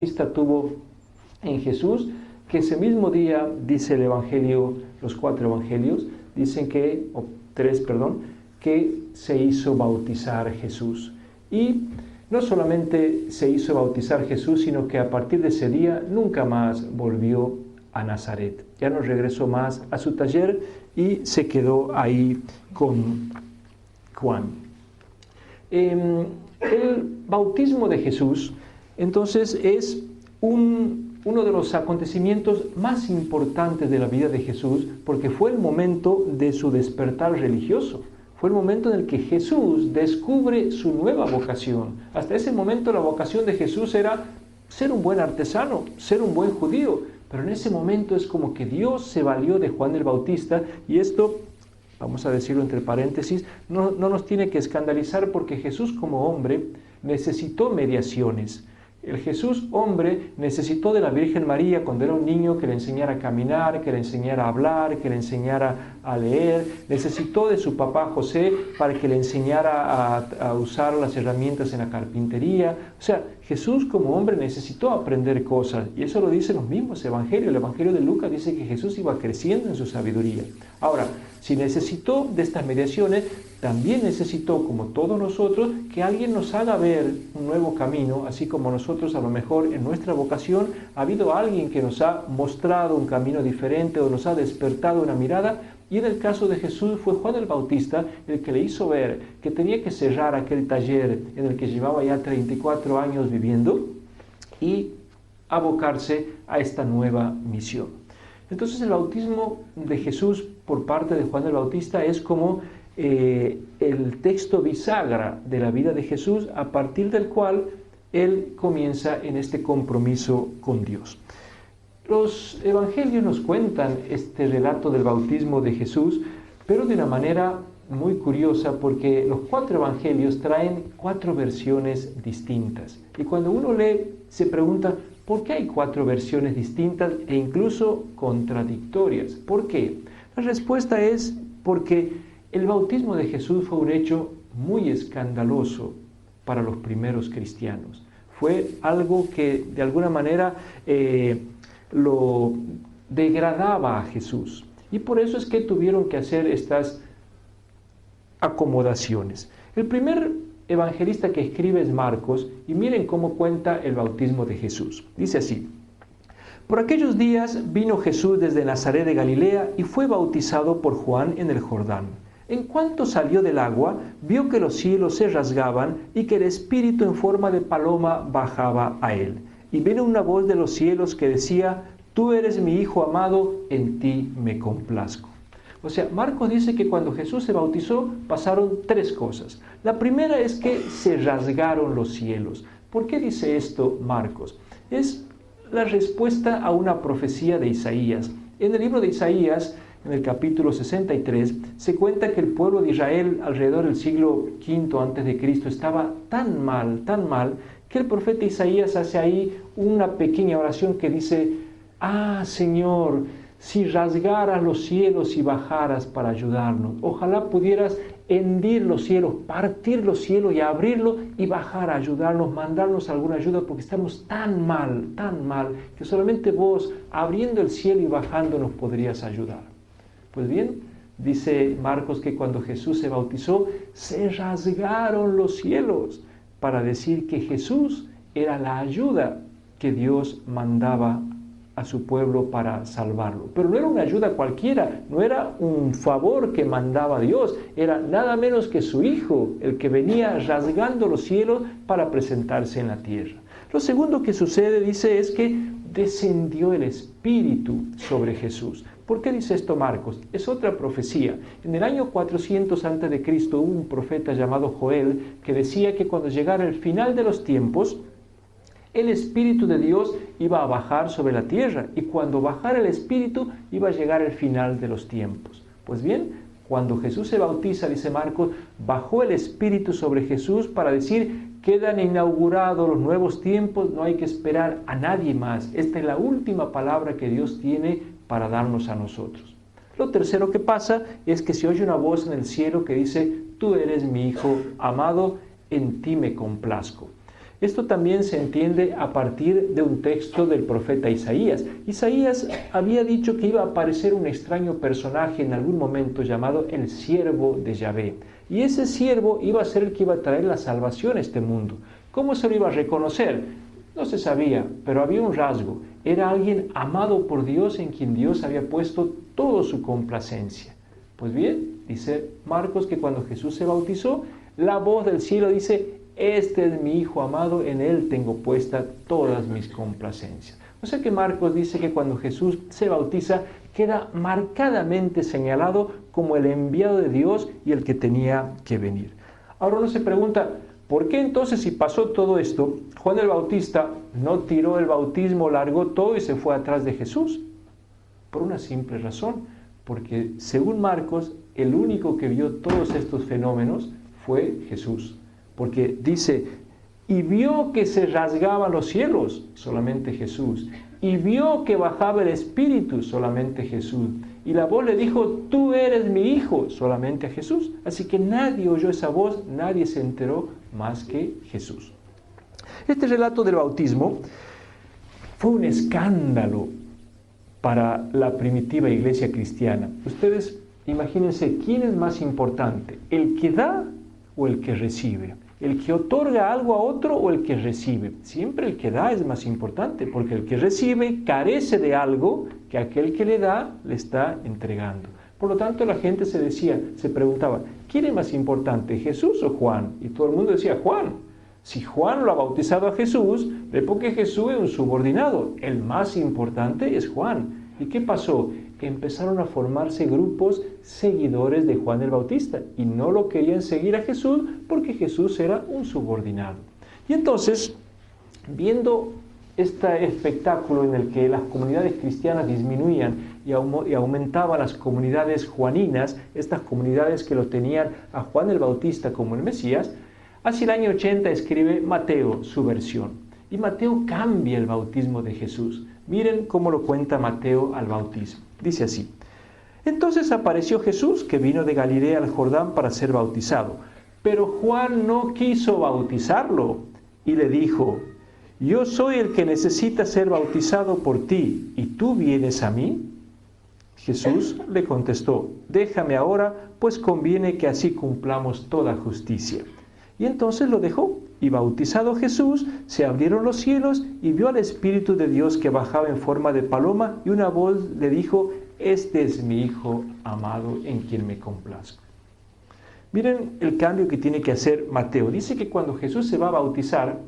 Bautista tuvo en Jesús, que ese mismo día, dice el Evangelio, los 4 Evangelios, dicen que, o 3, perdón, que se hizo bautizar Jesús. Y no solamente se hizo bautizar Jesús, sino que a partir de ese día nunca más volvió a Nazaret. Ya no regresó más a su taller y se quedó ahí con Juan. El bautismo de Jesús, entonces, es uno de los acontecimientos más importantes de la vida de Jesús, porque fue el momento de su despertar religioso. Fue el momento en el que Jesús descubre su nueva vocación. Hasta ese momento la vocación de Jesús era ser un buen artesano, ser un buen judío. Pero en ese momento es como que Dios se valió de Juan el Bautista, y esto, vamos a decirlo entre paréntesis, no nos tiene que escandalizar, porque Jesús como hombre necesitó mediaciones. El Jesús hombre necesitó de la Virgen María cuando era un niño, que le enseñara a caminar, que le enseñara a hablar, que le enseñara a leer. Necesitó de su papá José para que le enseñara a usar las herramientas en la carpintería. O sea, Jesús como hombre necesitó aprender cosas, y eso lo dicen los mismos evangelios. El Evangelio de Lucas dice que Jesús iba creciendo en su sabiduría. Ahora, si necesitó de estas mediaciones, también necesitó, como todos nosotros, que alguien nos haga ver un nuevo camino, así como nosotros a lo mejor en nuestra vocación ha habido alguien que nos ha mostrado un camino diferente o nos ha despertado una mirada. Y en el caso de Jesús fue Juan el Bautista el que le hizo ver que tenía que cerrar aquel taller en el que llevaba ya 34 años viviendo y abocarse a esta nueva misión. Entonces el bautismo de Jesús por parte de Juan el Bautista es como el texto bisagra de la vida de Jesús, a partir del cual él comienza en este compromiso con Dios. Los evangelios nos cuentan este relato del bautismo de Jesús, pero de una manera muy curiosa, porque los 4 evangelios traen 4 versiones distintas. Y cuando uno lee, se pregunta, ¿por qué hay 4 versiones distintas e incluso contradictorias? ¿Por qué? La respuesta es porque el bautismo de Jesús fue un hecho muy escandaloso para los primeros cristianos. Fue algo que de alguna manera lo degradaba a Jesús. Y por eso es que tuvieron que hacer estas acomodaciones. El primer evangelista que escribe es Marcos, y miren cómo cuenta el bautismo de Jesús. Dice así: por aquellos días vino Jesús desde Nazaret de Galilea y fue bautizado por Juan en el Jordán. En cuanto salió del agua, vio que los cielos se rasgaban y que el Espíritu en forma de paloma bajaba a él. Y vino una voz de los cielos que decía: tú eres mi Hijo amado, en ti me complazco. O sea, Marcos dice que cuando Jesús se bautizó pasaron 3 cosas. La primera es que se rasgaron los cielos. ¿Por qué dice esto Marcos? Es la respuesta a una profecía de Isaías. En el libro de Isaías, en el capítulo 63, se cuenta que el pueblo de Israel alrededor del siglo V a.C. estaba tan mal, que el profeta Isaías hace ahí una pequeña oración que dice: ah, Señor, si rasgaras los cielos y bajaras para ayudarnos, ojalá pudieras hendir los cielos, partir los cielos y abrirlos y bajar a ayudarnos, mandarnos alguna ayuda, porque estamos tan mal, que solamente vos, abriendo el cielo y bajando, nos podrías ayudar. Pues bien, dice Marcos que cuando Jesús se bautizó, se rasgaron los cielos para decir que Jesús era la ayuda que Dios mandaba a su pueblo para salvarlo. Pero no era una ayuda cualquiera, no era un favor que mandaba Dios, era nada menos que su Hijo, el que venía rasgando los cielos para presentarse en la tierra. Lo segundo que sucede, dice, es que descendió el Espíritu sobre Jesús. ¿Por qué dice esto Marcos? Es otra profecía. En el año 400 a.C. hubo un profeta llamado Joel que decía que cuando llegara el final de los tiempos, el Espíritu de Dios iba a bajar sobre la tierra, y cuando bajara el Espíritu iba a llegar el final de los tiempos. Pues bien, cuando Jesús se bautiza, dice Marcos, bajó el Espíritu sobre Jesús para decir: quedan inaugurados los nuevos tiempos, no hay que esperar a nadie más. Esta es la última palabra que Dios tiene para darnos a nosotros. Lo tercero que pasa es que se oye una voz en el cielo que dice: tú eres mi Hijo amado, en ti me complazco. Esto también se entiende a partir de un texto del profeta Isaías. Isaías había dicho que iba a aparecer un extraño personaje en algún momento llamado el siervo de Yahvé. Y ese siervo iba a ser el que iba a traer la salvación a este mundo. ¿Cómo se lo iba a reconocer? No se sabía, pero había un rasgo. Era alguien amado por Dios en quien Dios había puesto toda su complacencia. Pues bien, dice Marcos que cuando Jesús se bautizó, la voz del cielo dice: este es mi Hijo amado, en Él tengo puestas todas mis complacencias. O sea que Marcos dice que cuando Jesús se bautiza, queda marcadamente señalado como el enviado de Dios y el que tenía que venir. Ahora uno se pregunta, ¿por qué entonces, si pasó todo esto, Juan el Bautista no tiró el bautismo, largó todo y se fue atrás de Jesús? Por una simple razón, porque según Marcos, el único que vio todos estos fenómenos fue Jesús. Porque dice, y vio que se rasgaban los cielos, solamente Jesús. Y vio que bajaba el Espíritu, solamente Jesús. Y la voz le dijo, tú eres mi Hijo, solamente a Jesús. Así que nadie oyó esa voz, nadie se enteró más que Jesús. Este relato del bautismo fue un escándalo para la primitiva iglesia cristiana. Ustedes imagínense, ¿quién es más importante? ¿El que da o el que recibe? ¿El que otorga algo a otro o el que recibe? Siempre el que da es más importante, porque el que recibe carece de algo que aquel que le da le está entregando. Por lo tanto, la gente se preguntaba, ¿quién es más importante, Jesús o Juan? Y todo el mundo decía, Juan. Si Juan lo ha bautizado a Jesús, es porque Jesús es un subordinado. El más importante es Juan. ¿Y qué pasó? Empezaron a formarse grupos seguidores de Juan el Bautista y no lo querían seguir a Jesús porque Jesús era un subordinado. Y entonces, viendo este espectáculo en el que las comunidades cristianas disminuían y aumentaban las comunidades juaninas, estas comunidades que lo tenían a Juan el Bautista como el Mesías, hacia el año 80 escribe Mateo su versión. Y Mateo cambia el bautismo de Jesús. Miren cómo lo cuenta Mateo al bautismo. Dice así: entonces apareció Jesús, que vino de Galilea al Jordán para ser bautizado. Pero Juan no quiso bautizarlo y le dijo: yo soy el que necesita ser bautizado por ti, ¿y tú vienes a mí? Jesús le contestó: déjame ahora, pues conviene que así cumplamos toda justicia. Y entonces lo dejó, y bautizado Jesús, se abrieron los cielos y vio al Espíritu de Dios que bajaba en forma de paloma, y una voz le dijo: este es mi Hijo amado en quien me complazco. Miren el cambio que tiene que hacer Mateo. Dice que cuando Jesús se va a bautizar,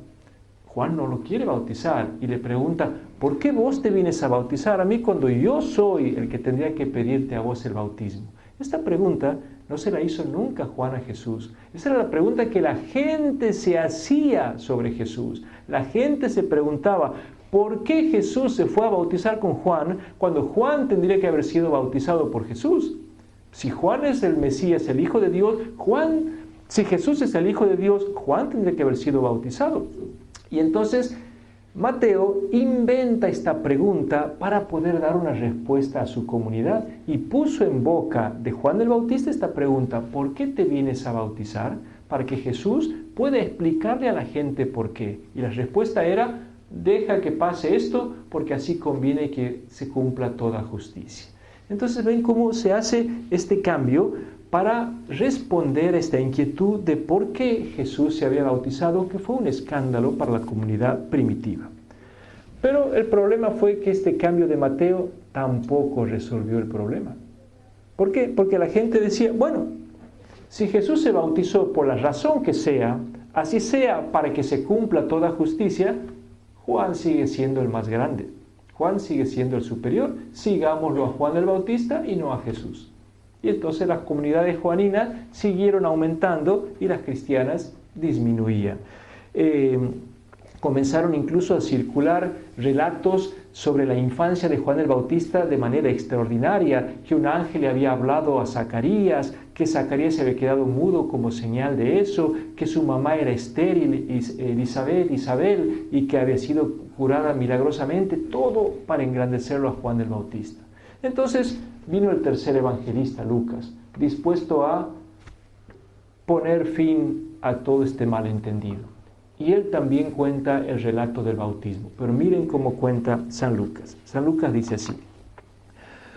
Juan no lo quiere bautizar y le pregunta: ¿por qué vos te vienes a bautizar a mí cuando yo soy el que tendría que pedirte a vos el bautismo? Esta pregunta no se la hizo nunca Juan a Jesús. Esa era la pregunta que la gente se hacía sobre Jesús. La gente se preguntaba, ¿por qué Jesús se fue a bautizar con Juan cuando Juan tendría que haber sido bautizado por Jesús? Si Juan es el Mesías, el Hijo de Dios, si Jesús es el Hijo de Dios, Juan tendría que haber sido bautizado. Y entonces Mateo inventa esta pregunta para poder dar una respuesta a su comunidad y puso en boca de Juan el Bautista esta pregunta: ¿por qué te vienes a bautizar? Para que Jesús pueda explicarle a la gente por qué. Y la respuesta era: deja que pase esto porque así conviene que se cumpla toda justicia. Entonces ven cómo se hace este cambio para responder a esta inquietud de por qué Jesús se había bautizado, que fue un escándalo para la comunidad primitiva. Pero el problema fue que este cambio de Mateo tampoco resolvió el problema. ¿Por qué? Porque la gente decía, bueno, si Jesús se bautizó por la razón que sea, así sea para que se cumpla toda justicia, Juan sigue siendo el más grande. Juan sigue siendo el superior. Sigámoslo a Juan el Bautista y no a Jesús. Y entonces las comunidades juaninas siguieron aumentando y las cristianas disminuían. Comenzaron incluso a circular relatos sobre la infancia de Juan el Bautista de manera extraordinaria, que un ángel le había hablado a Zacarías, que Zacarías se había quedado mudo como señal de eso, que su mamá era estéril, Isabel, y que había sido curada milagrosamente, todo para engrandecerlo a Juan el Bautista. Entonces vino el tercer evangelista, Lucas, dispuesto a poner fin a todo este malentendido. y él también cuenta el relato del bautismo. Pero miren cómo cuenta San Lucas. San Lucas dice así: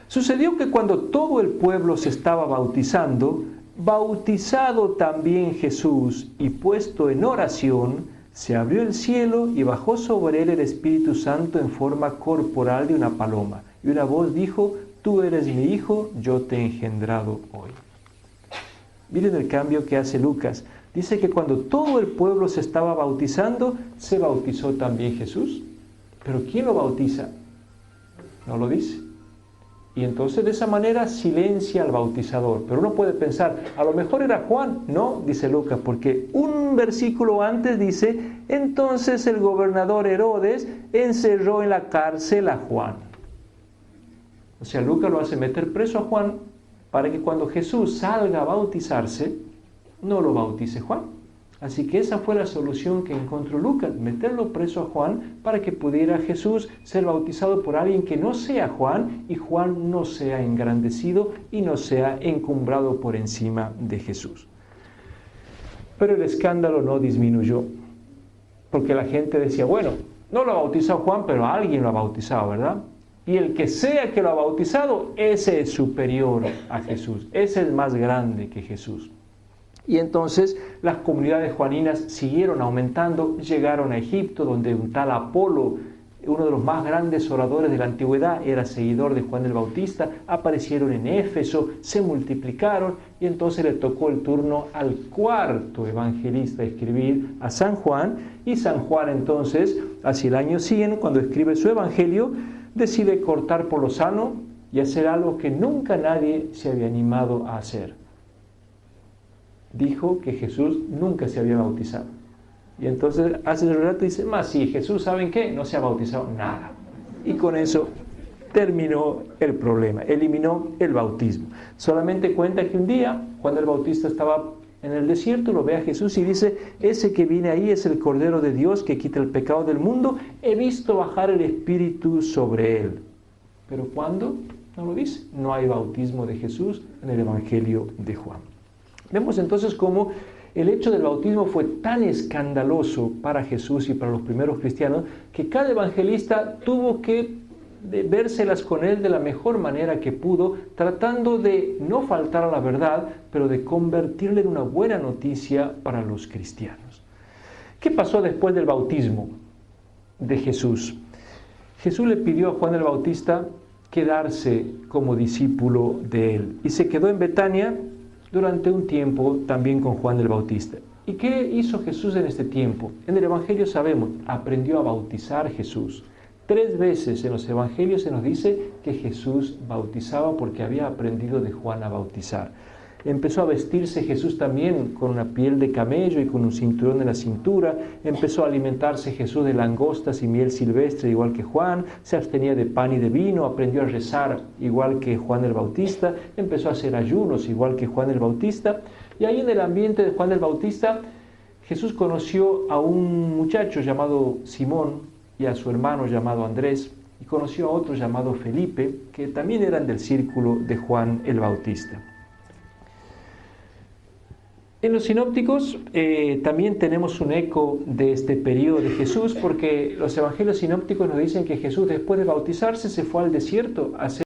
sucedió que cuando todo el pueblo se estaba bautizando, bautizado también Jesús y puesto en oración, se abrió el cielo y bajó sobre él el Espíritu Santo en forma corporal de una paloma. Y una voz dijo: tú eres mi hijo, yo te he engendrado hoy. Miren el cambio que hace Lucas. Dice que cuando todo el pueblo se estaba bautizando, se bautizó también Jesús. ¿Pero quién lo bautiza? No lo dice. Y entonces de esa manera silencia al bautizador. Pero uno puede pensar, a lo mejor era Juan. No, dice Lucas, porque un versículo antes dice: entonces el gobernador Herodes encerró en la cárcel a Juan. O sea, Lucas lo hace meter preso a Juan para que cuando Jesús salga a bautizarse, no lo bautice Juan. Así que esa fue la solución que encontró Lucas, meterlo preso a Juan para que pudiera Jesús ser bautizado por alguien que no sea Juan y Juan no sea engrandecido y no sea encumbrado por encima de Jesús. Pero el escándalo no disminuyó, porque la gente decía, bueno, no lo ha bautizado Juan, pero alguien lo ha bautizado, ¿verdad? Y el que sea que lo ha bautizado, ese es superior a Jesús, ese es más grande que Jesús. Y entonces las comunidades juaninas siguieron aumentando, llegaron a Egipto, donde un tal Apolo, uno de los más grandes oradores de la antigüedad, era seguidor de Juan el Bautista, aparecieron en Éfeso, se multiplicaron, y entonces le tocó el turno al cuarto evangelista escribir, a San Juan, y San Juan entonces, hacia el año 100, cuando escribe su evangelio, decide cortar por lo sano y hacer algo que nunca nadie se había animado a hacer. Dijo que Jesús nunca se había bautizado. Y entonces hace el relato y dice, más sí, Jesús, ¿saben qué? No se ha bautizado nada. Y con eso terminó el problema, eliminó el bautismo. Solamente cuenta que un día, cuando el Bautista estaba en el desierto, lo ve a Jesús y dice, ese que viene ahí es el Cordero de Dios que quita el pecado del mundo, he visto bajar el Espíritu sobre él. Pero ¿cuándo? No lo dice. No hay bautismo de Jesús en el Evangelio de Juan. Vemos entonces cómo el hecho del bautismo fue tan escandaloso para Jesús y para los primeros cristianos que cada evangelista tuvo que vérselas con él de la mejor manera que pudo, tratando de no faltar a la verdad, pero de convertirla en una buena noticia para los cristianos. ¿Qué pasó después del bautismo de Jesús? Jesús le pidió a Juan el Bautista quedarse como discípulo de él y se quedó en Betania durante un tiempo también con Juan el Bautista. ¿Y qué hizo Jesús en este tiempo? En el Evangelio sabemos, aprendió a bautizar Jesús. 3 veces en los Evangelios se nos dice que Jesús bautizaba porque había aprendido de Juan a bautizar. Empezó a vestirse Jesús también con una piel de camello y con un cinturón en la cintura. Empezó a alimentarse Jesús de langostas y miel silvestre igual que Juan. Se abstenía de pan y de vino. Aprendió a rezar igual que Juan el Bautista. Empezó a hacer ayunos igual que Juan el Bautista. Y ahí en el ambiente de Juan el Bautista, Jesús conoció a un muchacho llamado Simón y a su hermano llamado Andrés. Y conoció a otro llamado Felipe, que también eran del círculo de Juan el Bautista. En los sinópticos también tenemos un eco de este periodo de Jesús, porque los evangelios sinópticos nos dicen que Jesús, después de bautizarse, se fue al desierto a hacer